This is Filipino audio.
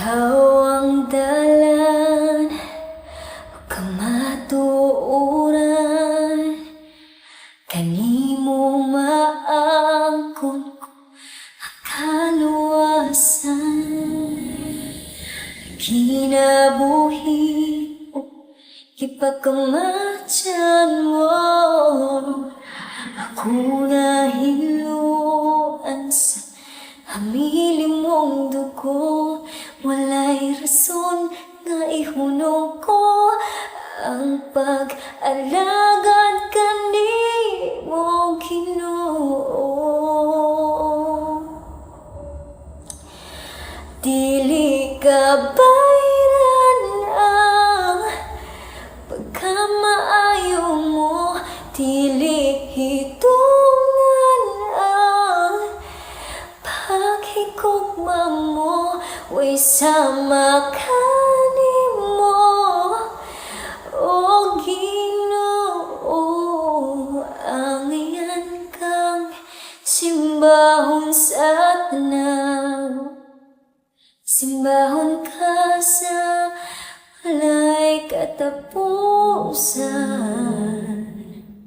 Ikaw ang dalan, huwag kang matuuran. Kanimo maangkon ko ang kaluwasan. Kinabuhi o ipagkamatyan mo, ako na hiluan sa hamiling mong dugo. Walay rason nga ihunong ko ang pag-alagad kanimo, Ginoo. Dili ka bayran ang pagkamaayo mo, dili hitungan ang paghigugma mo. Way sama kanimo, o Ginoo. Ang iyan kang simbahon sa tanaw, simbahon ka sa walay katapusan.